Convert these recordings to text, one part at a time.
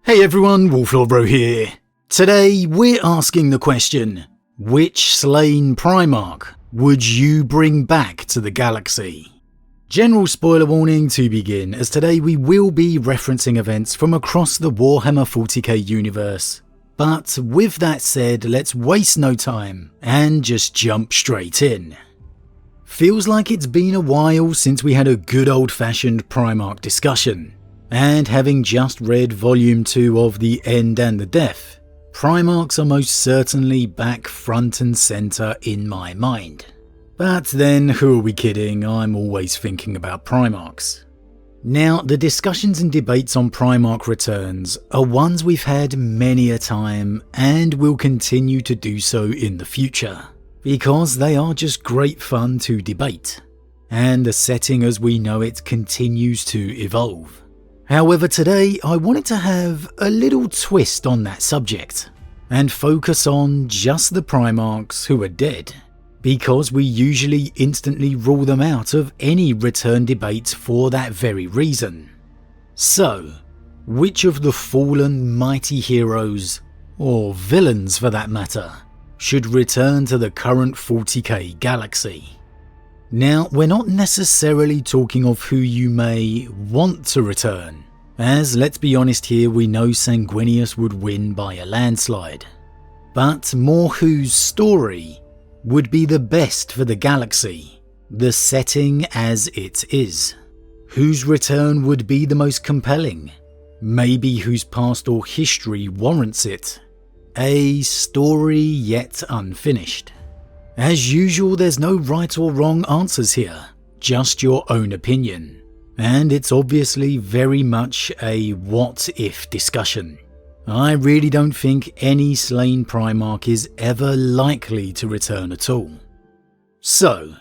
Hey everyone, Wolf Lord Rho here. Today we're asking the question, which slain Primarch would you bring back to the galaxy? General spoiler warning to begin, as today we will be referencing events from across the Warhammer 40k universe. But with that said, let's waste no time and just jump straight in. Feels like it's been a while since we had a good old-fashioned Primarch discussion. And having just read Volume 2 of The End and the Death, Primarchs are most certainly back front and centre in my mind. But then, who are we kidding, I'm always thinking about Primarchs. Now, the discussions and debates on Primarch returns are ones we've had many a time and will continue to do so in the future, because they are just great fun to debate, and the setting as we know it continues to evolve. However, today I wanted to have a little twist on that subject and focus on just the Primarchs who are dead, because we usually instantly rule them out of any return debate for that very reason. So, which of the fallen mighty heroes, or villains for that matter, should return to the current 40k galaxy? Now, we're not necessarily talking of who you may want to return, as let's be honest here, we know Sanguinius would win by a landslide, but more whose story would be the best for the galaxy, the setting as it is, whose return would be the most compelling, maybe whose past or history warrants it, a story yet unfinished. As usual, there's no right or wrong answers here, just your own opinion, and it's obviously very much a what-if discussion. I really don't think any slain Primarch is ever likely to return at all. So,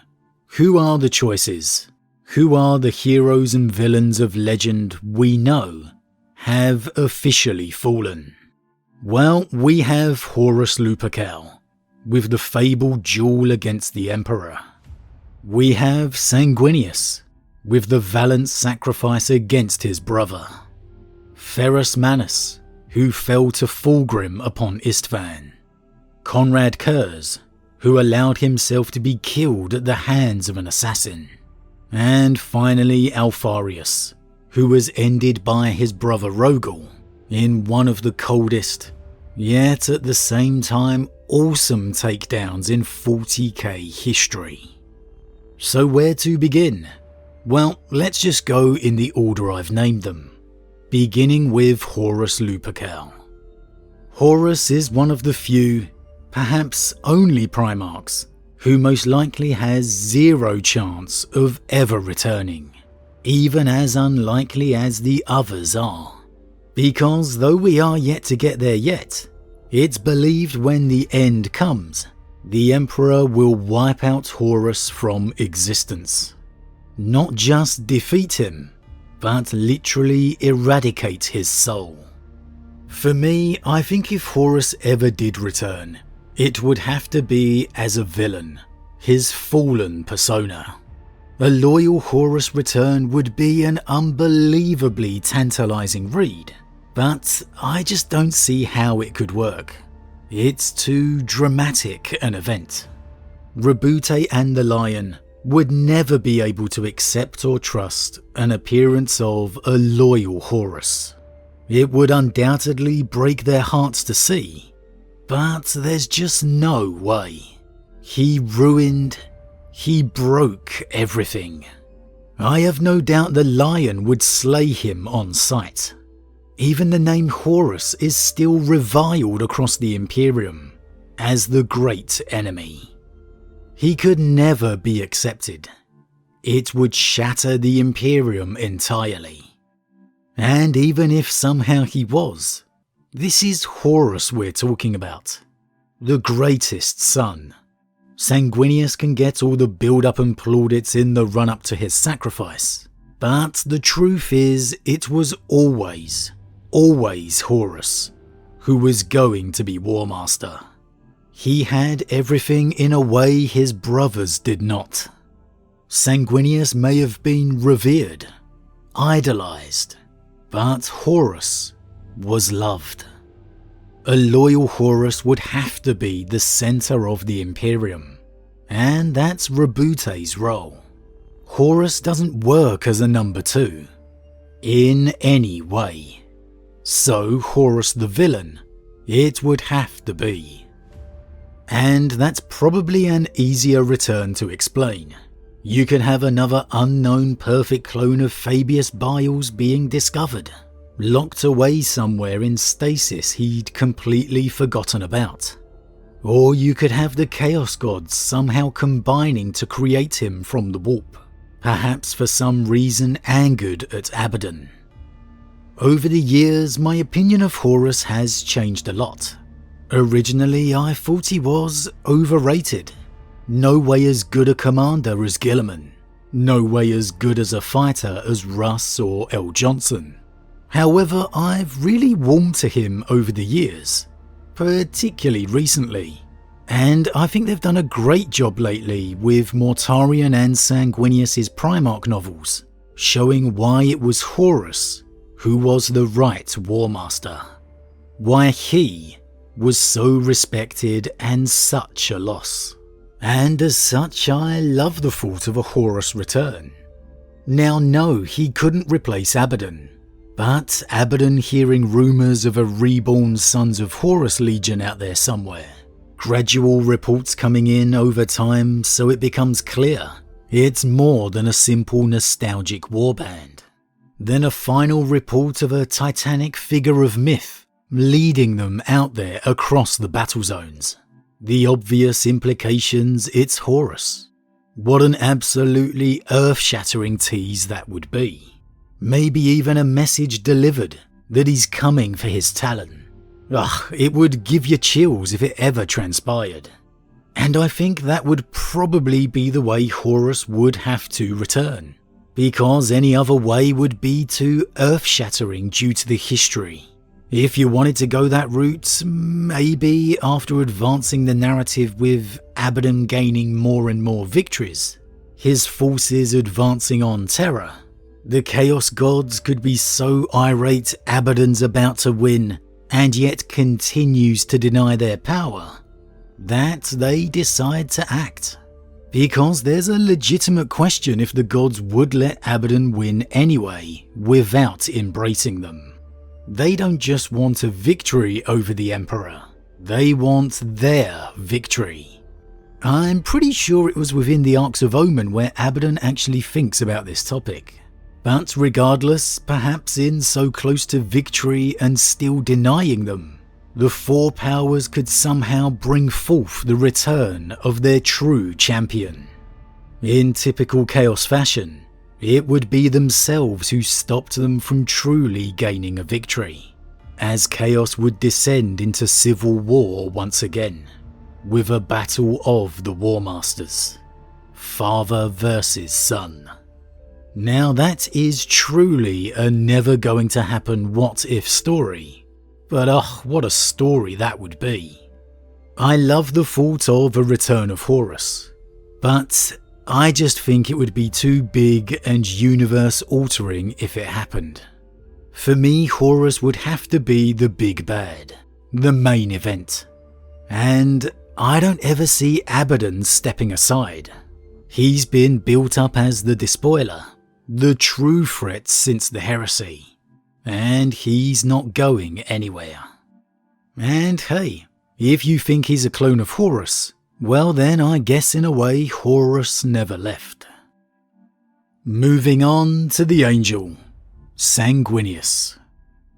who are the choices? Who are the heroes and villains of legend we know have officially fallen? Well, we have Horus Lupercal, with the fabled duel against the Emperor. We have Sanguinius, with the valiant sacrifice against his brother. Ferrus Manus, who fell to Fulgrim upon Istvan. Conrad Kurz, who allowed himself to be killed at the hands of an assassin. And finally Alfarius, who was ended by his brother Rogel in one of the coldest, yet at the same time awesome takedowns in 40k history. So where to begin? Well, let's just go in the order I've named them, beginning with Horus Lupercal. Horus is one of the few, perhaps only Primarchs, who most likely has zero chance of ever returning, even as unlikely as the others are. Because though we are yet to get there yet, it's believed when the end comes, the Emperor will wipe out Horus from existence. Not just defeat him, but literally eradicate his soul. For me, I think if Horus ever did return, it would have to be as a villain, his fallen persona. A loyal Horus return would be an unbelievably tantalizing read, but I just don't see how it could work. It's too dramatic an event. Rabute and the Lion would never be able to accept or trust an appearance of a loyal Horus. It would undoubtedly break their hearts to see, but there's just no way. He broke everything. I have no doubt the Lion would slay him on sight. Even the name Horus is still reviled across the Imperium as the great enemy. He could never be accepted. It would shatter the Imperium entirely. And even if somehow he was, this is Horus we're talking about. The greatest son. Sanguinius can get all the build-up and plaudits in the run-up to his sacrifice, but the truth is it was always Horus who was going to be War Master. He had everything in a way his brothers did not. Sanguinius may have been revered, idolized, but Horus was loved. A loyal Horus would have to be the center of the Imperium, and that's Rebute's role. Horus doesn't work as a number 2, in any way. So Horus the villain, it would have to be. And that's probably an easier return to explain. You could have another unknown perfect clone of Fabius Biles being discovered, locked away somewhere in stasis he'd completely forgotten about. Or you could have the Chaos Gods somehow combining to create him from the warp, perhaps for some reason angered at Abaddon. Over the years, my opinion of Horus has changed a lot. Originally, I thought he was overrated. No way as good a commander as Guilliman. No way as good as a fighter as Russ or L. Johnson. However, I've really warmed to him over the years, particularly recently. And I think they've done a great job lately with Mortarion and Sanguinius's Primarch novels, showing why it was Horus who was the right War Master. Why he was so respected and such a loss. And as such, I love the thought of a Horus return. Now no, he couldn't replace Abaddon, but Abaddon hearing rumours of a reborn Sons of Horus Legion out there somewhere. Gradual reports coming in over time so it becomes clear it's more than a simple nostalgic warband. Then a final report of a titanic figure of myth leading them out there across the battle zones. The obvious implications, it's Horus. What an absolutely earth-shattering tease that would be. Maybe even a message delivered that he's coming for his Talon. Ugh, it would give you chills if it ever transpired. And I think that would probably be the way Horus would have to return, because any other way would be too earth-shattering due to the history. If you wanted to go that route, maybe after advancing the narrative with Abaddon gaining more and more victories, his forces advancing on Terra, the Chaos Gods could be so irate Abaddon's about to win and yet continues to deny their power, that they decide to act. Because there's a legitimate question if the gods would let Abaddon win anyway, without embracing them. They don't just want a victory over the Emperor, they want their victory. I'm pretty sure it was within the Arcs of Omen where Abaddon actually thinks about this topic. But regardless, perhaps in so close to victory and still denying them, the Four Powers could somehow bring forth the return of their true champion. In typical Chaos fashion, it would be themselves who stopped them from truly gaining a victory, as Chaos would descend into civil war once again, with a battle of the War Masters, father versus son. Now that is truly a never going to happen what if story, but what a story that would be. I love the thought of a return of Horus, but I just think it would be too big and universe altering if it happened. For me, Horus would have to be the big bad, the main event. And I don't ever see Abaddon stepping aside. He's been built up as the despoiler, the true threat since the heresy, and he's not going anywhere. And hey, if you think he's a clone of Horus, well then I guess in a way Horus never left. Moving on to the Angel, Sanguinius.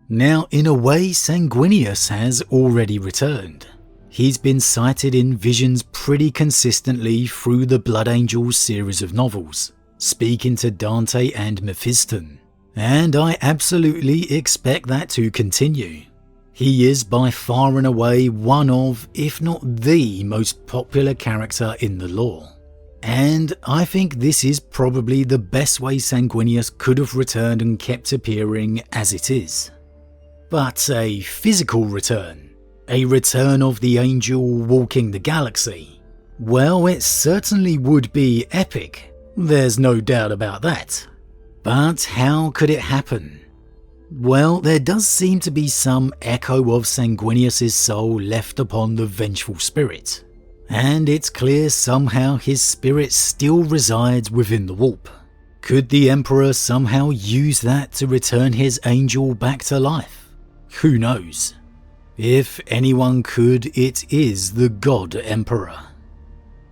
Now in a way Sanguinius has already returned. He's been cited in visions pretty consistently through the Blood Angels series of novels, speaking to Dante and Mephiston, and I absolutely expect that to continue. He is by far and away one of, if not the most popular character in the lore, and I think this is probably the best way Sanguinius could have returned and kept appearing as it is. But a physical return, a return of the Angel walking the galaxy, well, it certainly would be epic. There's no doubt about that. But how could it happen? Well, there does seem to be some echo of Sanguinius's soul left upon the vengeful spirit, and it's clear somehow his spirit still resides within the warp. Could the Emperor somehow use that to return his angel back to life? Who knows? If anyone could, it is the God Emperor.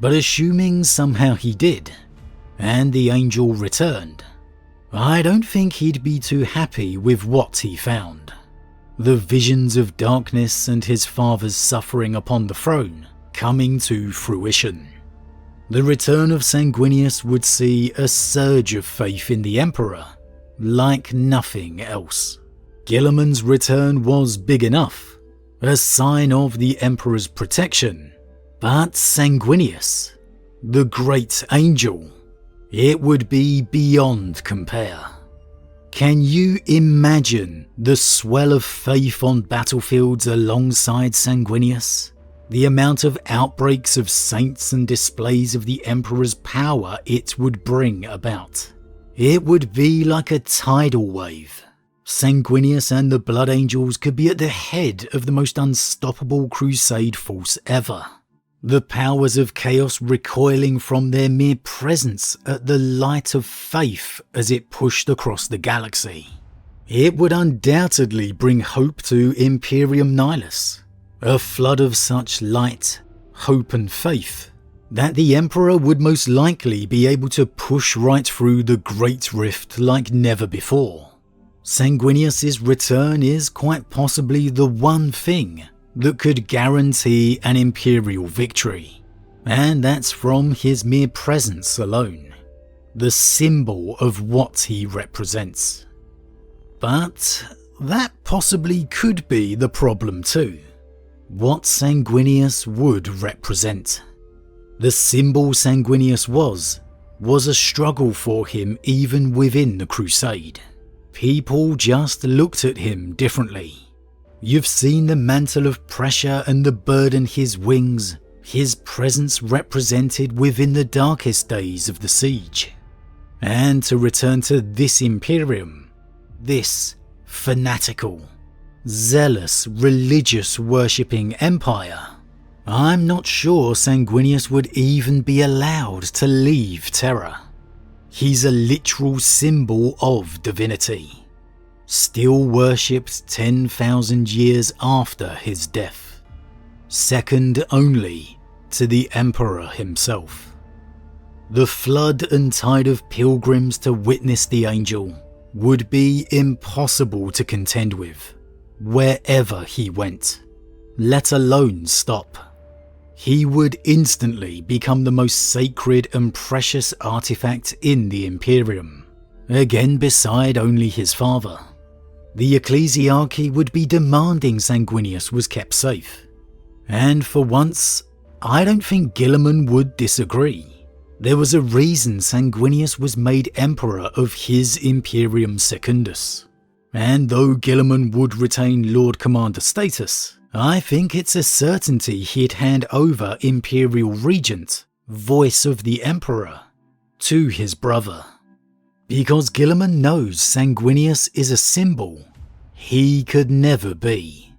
But assuming somehow he did, and the angel returned, I don't think he'd be too happy with what he found. The visions of darkness and his father's suffering upon the throne coming to fruition. The return of Sanguinius would see a surge of faith in the Emperor, like nothing else. Guilliman's return was big enough, a sign of the Emperor's protection, but Sanguinius, the great angel, it would be beyond compare. Can you imagine the swell of faith on battlefields alongside Sanguinius? The amount of outbreaks of saints and displays of the Emperor's power it would bring about. It would be like a tidal wave. Sanguinius and the Blood Angels could be at the head of the most unstoppable crusade force ever. The powers of chaos recoiling from their mere presence at the light of faith as it pushed across the galaxy. It would undoubtedly bring hope to Imperium Nihilus. A flood of such light, hope and faith that the Emperor would most likely be able to push right through the Great Rift like never before. Sanguinius's return is quite possibly the one thing that could guarantee an Imperial victory, and that's from his mere presence alone, the symbol of what he represents. But that possibly could be the problem too. What Sanguinius would represent. The symbol Sanguinius was a struggle for him even within the crusade. People just looked at him differently. You've seen the mantle of pressure and the burden his wings, his presence represented within the darkest days of the siege. And to return to this Imperium, this fanatical, zealous, religious worshipping empire, I'm not sure Sanguinius would even be allowed to leave Terra. He's a literal symbol of divinity, still worshipped 10,000 years after his death, second only to the Emperor himself. The flood and tide of pilgrims to witness the angel would be impossible to contend with wherever he went, let alone stop. He would instantly become the most sacred and precious artifact in the Imperium, again beside only his father. The ecclesiarchy would be demanding Sanguinius was kept safe, and for once, I don't think Guilliman would disagree. There was a reason Sanguinius was made Emperor of his Imperium Secundus. And though Guilliman would retain Lord Commander status, I think it's a certainty he'd hand over Imperial Regent, voice of the Emperor, to his brother. Because Guilliman knows Sanguinius is a symbol he could never be.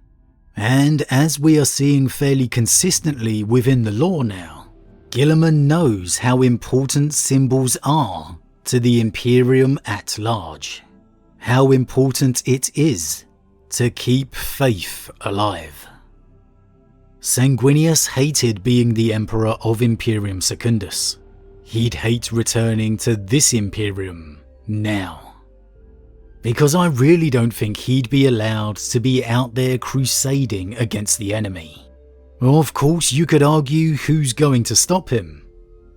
And as we are seeing fairly consistently within the lore now, Guilliman knows how important symbols are to the Imperium at large. How important it is to keep faith alive. Sanguinius hated being the Emperor of Imperium Secundus. He'd hate returning to this Imperium now. Because I really don't think he'd be allowed to be out there crusading against the enemy. Of course, you could argue who's going to stop him,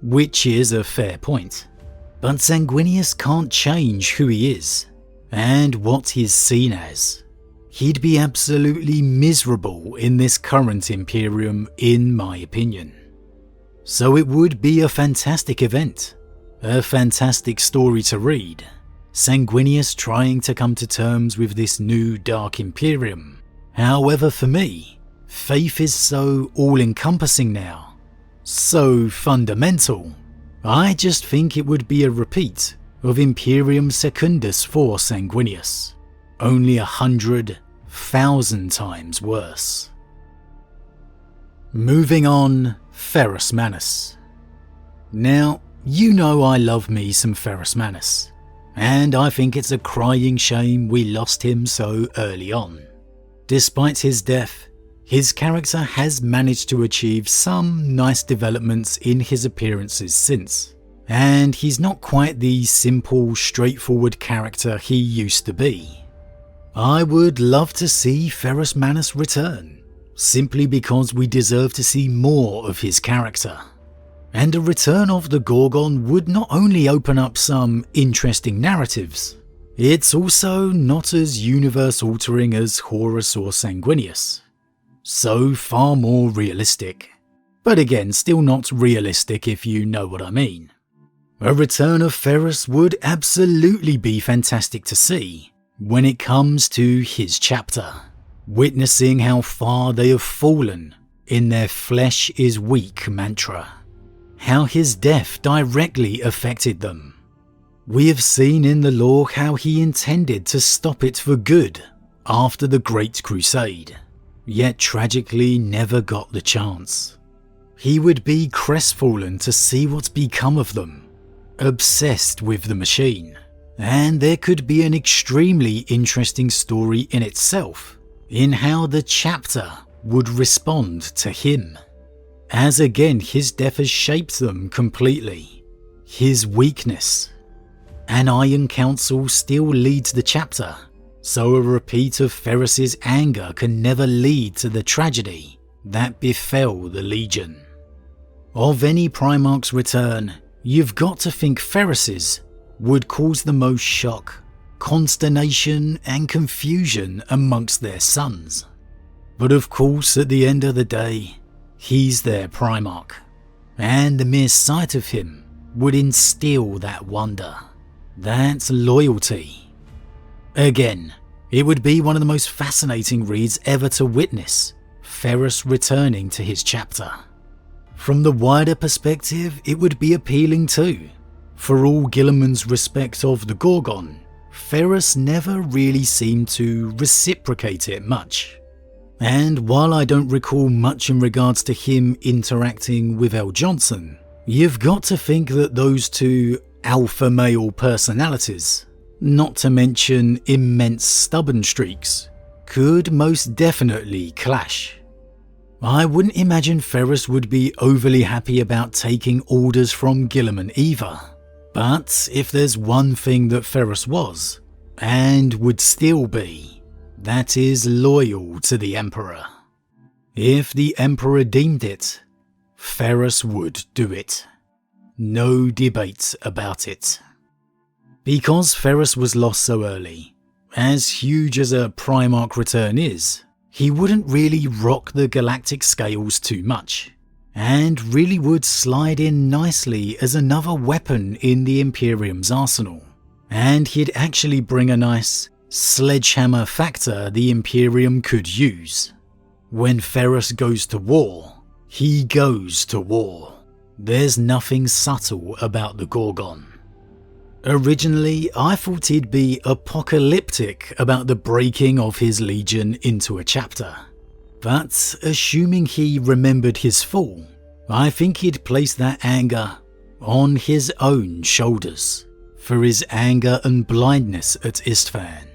which is a fair point. But Sanguinius can't change who he is and what he's seen as. He'd be absolutely miserable in this current Imperium, in my opinion. So it would be a fantastic event, a fantastic story to read. Sanguinius trying to come to terms with this new Dark Imperium. However, for me, faith is so all-encompassing now, so fundamental. I just think it would be a repeat of Imperium Secundus for Sanguinius. only 100,000 times worse. Moving on, Ferrus Manus. Now, you know I love me some Ferrus Manus, and I think it's a crying shame we lost him so early on. Despite his death, his character has managed to achieve some nice developments in his appearances since, and he's not quite the simple, straightforward character he used to be. I would love to see Ferrus Manus return, simply because we deserve to see more of his character. And a return of the Gorgon would not only open up some interesting narratives, it's also not as universe-altering as Horus or Sanguinius. So far more realistic. But again, still not realistic if you know what I mean. A return of Ferrus would absolutely be fantastic to see when it comes to his chapter, witnessing how far they have fallen in their flesh is weak mantra, how his death directly affected them. We have seen in the lore how he intended to stop it for good after the Great Crusade, yet tragically never got the chance. He would be crestfallen to see what's become of them, obsessed with the machine, and there could be an extremely interesting story in itself in how the chapter would respond to him, as again his death has shaped them completely. His weakness. An Iron Council still leads the chapter, so a repeat of Ferrus's anger can never lead to the tragedy that befell the Legion. Of any Primarch's return, you've got to think Ferrus's would cause the most shock, consternation and confusion amongst their sons. But of course, at the end of the day, he's their Primarch, and the mere sight of him would instill that wonder, that loyalty. Again, it would be one of the most fascinating reads ever to witness Ferrus returning to his chapter. From the wider perspective, it would be appealing too. For all Guilliman's respect of the Gorgon, Ferrus never really seemed to reciprocate it much. And while I don't recall much in regards to him interacting with L. Johnson, you've got to think that those two alpha male personalities, not to mention immense stubborn streaks, could most definitely clash. I wouldn't imagine Ferrus would be overly happy about taking orders from Guilliman either, but if there's one thing that Ferrus was, and would still be, that is loyal to the Emperor. If the Emperor deemed it, Ferrus would do it. No debate about it. Because Ferrus was lost so early, as huge as a Primarch return is, he wouldn't really rock the galactic scales too much, and really would slide in nicely as another weapon in the Imperium's arsenal, and he'd actually bring a nice sledgehammer factor the Imperium could use. When Ferrus goes to war, he goes to war. There's nothing subtle about the Gorgon. Originally, I thought he'd be apocalyptic about the breaking of his legion into a chapter, but assuming he remembered his fall, I think he'd place that anger on his own shoulders for his anger and blindness at Istvan.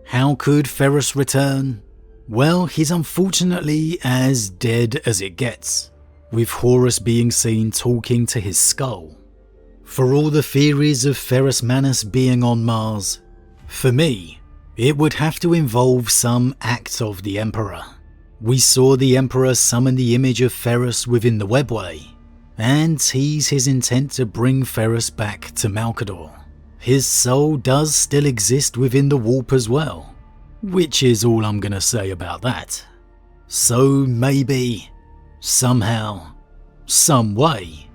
How could Ferrus return? Well, he's unfortunately as dead as it gets, with Horus being seen talking to his skull. For all the theories of Ferrus Manus being on Mars, for me, it would have to involve some act of the Emperor. We saw the Emperor summon the image of Ferrus within the webway, and tease his intent to bring Ferrus back to Malcador. His soul does still exist within the warp as well, which is all I'm gonna say about that. So maybe, somehow, some way,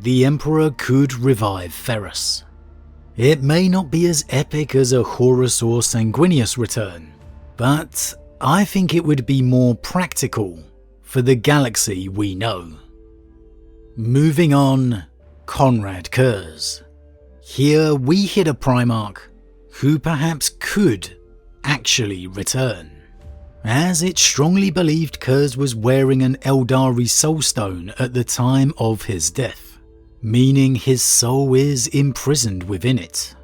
the Emperor could revive Ferrus. It may not be as epic as a Horus or Sanguinius return, but I think it would be more practical for the galaxy we know. Moving on, Konrad Curze. Here we hit a Primarch who perhaps could actually return, as it's strongly believed Kurz was wearing an Eldari soulstone at the time of his death, meaning his soul is imprisoned within it.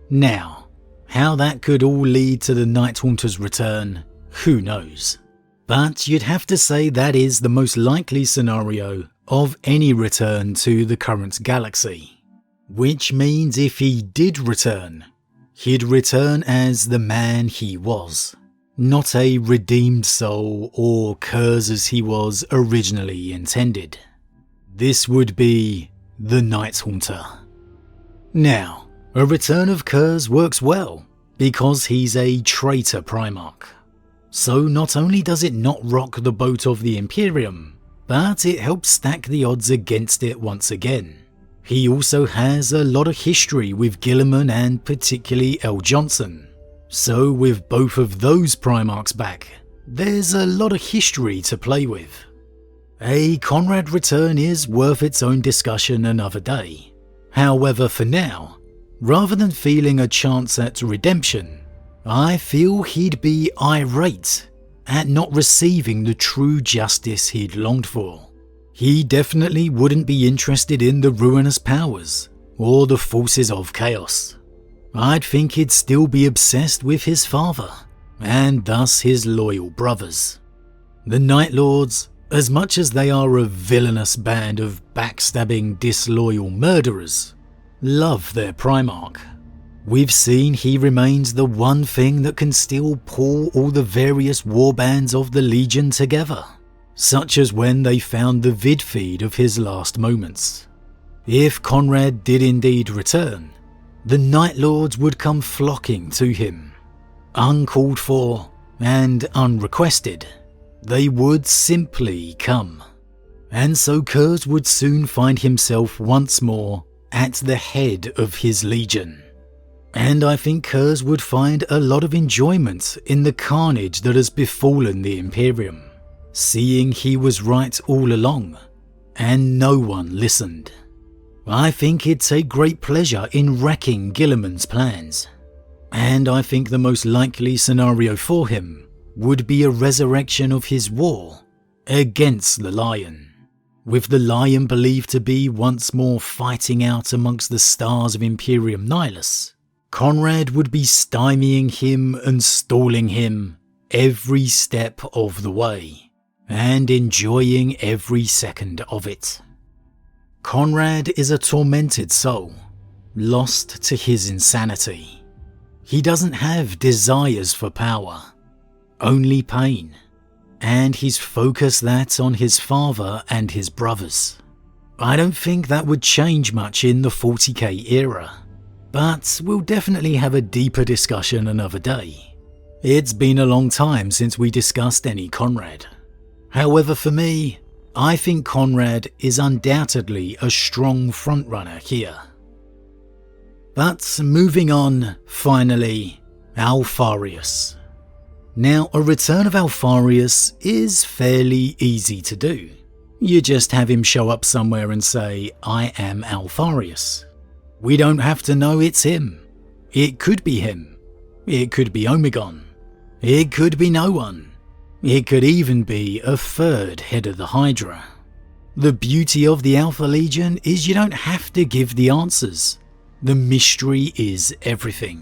Now, how that could all lead to the Night Haunter's return, who knows? But you'd have to say that is the most likely scenario of any return to the current galaxy. Which means if he did return, he'd return as the man he was, not a redeemed soul or Kurz as he was originally intended. This would be the Night Haunter. Now, a return of Kurz works well because he's a traitor Primarch. So not only does it not rock the boat of the Imperium, but it helps stack the odds against it once again. He also has a lot of history with Guilliman and particularly L. Johnson. So with both of those Primarchs back, there's a lot of history to play with. A Conrad return is worth its own discussion another day. However, for now, rather than feeling a chance at redemption, I feel he'd be irate at not receiving the true justice he'd longed for. He definitely wouldn't be interested in the ruinous powers or the forces of chaos. I'd think he'd still be obsessed with his father and thus his loyal brothers. The Night Lords, as much as they are a villainous band of backstabbing, disloyal murderers, love their Primarch. We've seen he remains the one thing that can still pull all the various warbands of the Legion together, such as when they found the vid feed of his last moments. If Conrad did indeed return, the Night Lords would come flocking to him. Uncalled for and unrequested, they would simply come. And so Kurz would soon find himself once more at the head of his Legion. And I think Kurz would find a lot of enjoyment in the carnage that has befallen the Imperium, seeing he was right all along, and no one listened. I think he'd take great pleasure in wrecking Guilliman's plans, and I think the most likely scenario for him would be a resurrection of his war against the Lion, with the Lion believed to be once more fighting out amongst the stars of Imperium Nihilus. Conrad would be stymieing him and stalling him every step of the way, and enjoying every second of it. Conrad is a tormented soul, lost to his insanity. He doesn't have desires for power, only pain, and he's focused that on his father and his brothers. I don't think that would change much in the 40k era. But we'll definitely have a deeper discussion another day. It's been a long time since we discussed any Conrad. However, for me, I think Conrad is undoubtedly a strong frontrunner here. But moving on, finally, Alfarius. Now, a return of Alfarius is fairly easy to do. You just have him show up somewhere and say, "I am Alfarius." We don't have to know it's him. It could be him. It could be Omegon. It could be no one. It could even be a third head of the Hydra. The beauty of the Alpha Legion is you don't have to give the answers. The mystery is everything.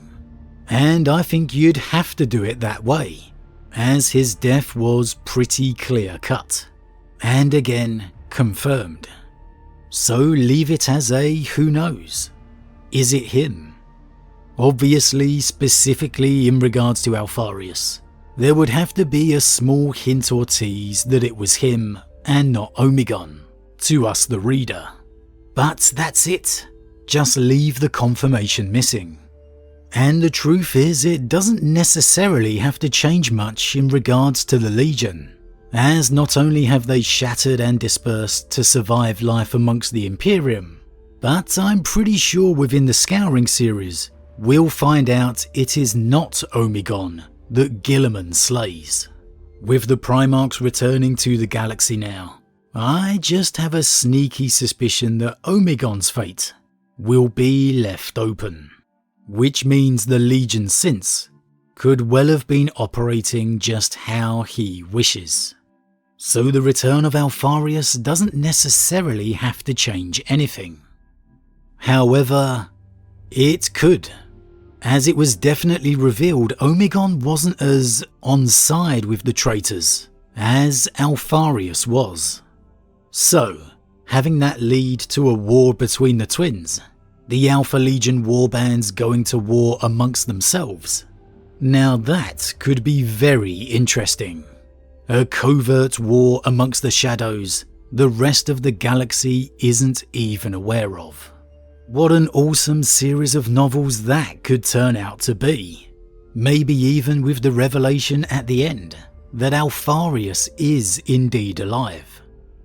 And I think you'd have to do it that way, as his death was pretty clear cut. And again, confirmed. So leave it as a who knows. Is it him? Obviously, specifically in regards to Alfarius, there would have to be a small hint or tease that it was him and not Omegon, to us the reader. But that's it. Just leave the confirmation missing. And the truth is, it doesn't necessarily have to change much in regards to the Legion, as not only have they shattered and dispersed to survive life amongst the Imperium, but I'm pretty sure within the Scouring series, we'll find out it is not Omegon that Guilliman slays. With the Primarchs returning to the galaxy now, I just have a sneaky suspicion that Omegon's fate will be left open. Which means the Legion since could well have been operating just how he wishes. So the return of Alfarius doesn't necessarily have to change anything. However, it could, as it was definitely revealed Omegon wasn't as on side with the traitors as Alfarius was. So, having that lead to a war between the twins, the Alpha Legion warbands going to war amongst themselves. Now that could be very interesting. A covert war amongst the shadows the rest of the galaxy isn't even aware of. What an awesome series of novels that could turn out to be. Maybe even with the revelation at the end that Alfarius is indeed alive.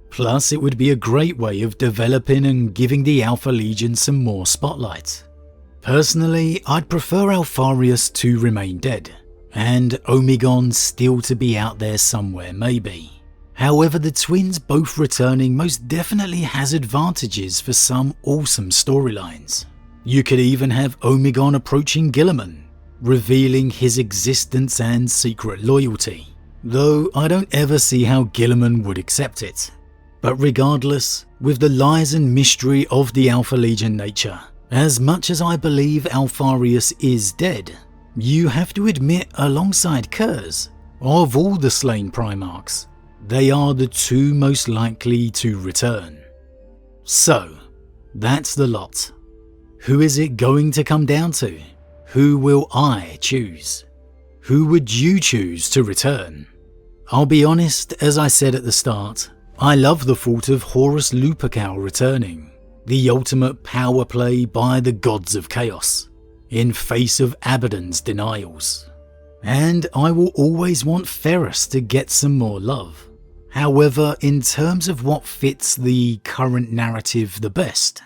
Plus, it would be a great way of developing and giving the Alpha Legion some more spotlight. Personally, I'd prefer Alfarius to remain dead, and Omegon still to be out there somewhere maybe. However, the twins both returning most definitely has advantages for some awesome storylines. You could even have Omegon approaching Guilliman, revealing his existence and secret loyalty, though I don't ever see how Guilliman would accept it. But regardless, with the lies and mystery of the Alpha Legion nature, as much as I believe Alfarius is dead, you have to admit alongside Kurz, of all the slain Primarchs, they are the two most likely to return. So, that's the lot. Who is it going to come down to? Who will I choose? Who would you choose to return? I'll be honest, as I said at the start, I love the thought of Horus Lupercal returning, the ultimate power play by the gods of chaos, in face of Abaddon's denials. And I will always want Ferrus to get some more love. However, in terms of what fits the current narrative the best,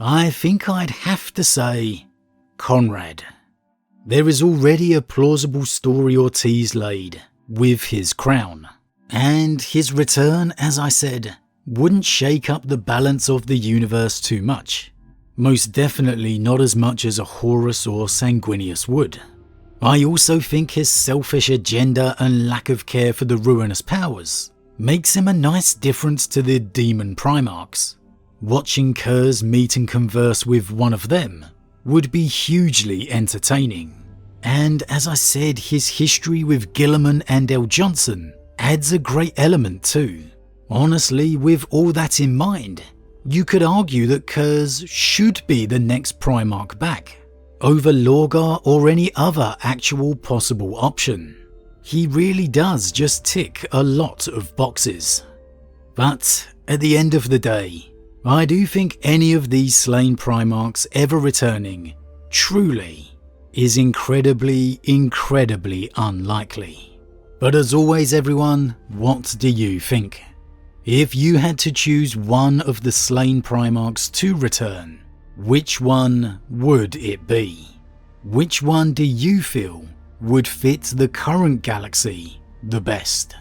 I think I'd have to say Conrad. There is already a plausible story or tease laid with his crown. And his return, as I said, wouldn't shake up the balance of the universe too much. Most definitely not as much as a Horus or Sanguinius would. I also think his selfish agenda and lack of care for the ruinous powers makes him a nice difference to the demon Primarchs. Watching Kurz meet and converse with one of them would be hugely entertaining. And as I said, his history with Guilliman and El Johnson adds a great element too. Honestly, with all that in mind, you could argue that Kurz should be the next Primarch back, over Lorgar or any other actual possible option. He really does just tick a lot of boxes. But at the end of the day, I do think any of these slain Primarchs ever returning truly is incredibly unlikely. But as always everyone, what do you think? If you had to choose one of the slain Primarchs to return, which one would it be? Which one do you feel would fit the current galaxy the best?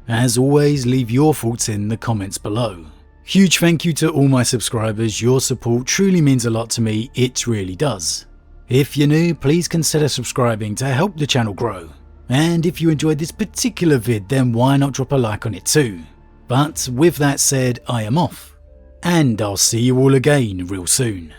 As always, leave your thoughts in the comments below. Huge thank you to all my subscribers, your support truly means a lot to me, it really does. If you're new, please consider subscribing to help the channel grow. And if you enjoyed this particular vid, then why not drop a like on it too. But with that said, I am off, and I'll see you all again real soon.